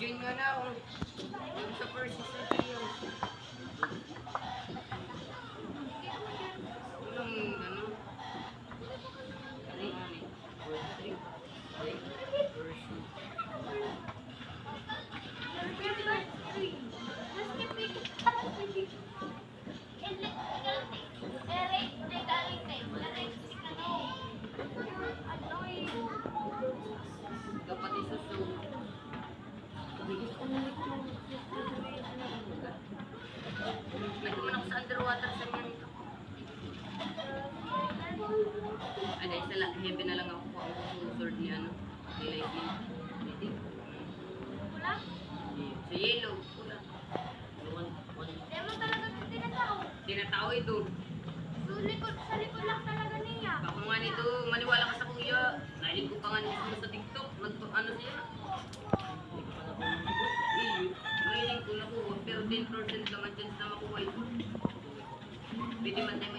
Join nga na ako. Yung sa first season ko yun. Walang ano. Ano nga ni? Dapat isuso. Nagkuman ako sa underwater sa niya nito. Ay, dahil sa heavy na lang ako kung ang sword ni ano. Ni Lightning. Hindi. Sa yellow. Pula. Tinatao ito. Sa likod lang talaga niya. Baka nga nito, maniwala ka sa kuya. Nailig ko pa nga mismo sa TikTok. Ano siya? Nailig ko nakuha. Pero 10% lang ang chance na makuha ito. Pwede man tayo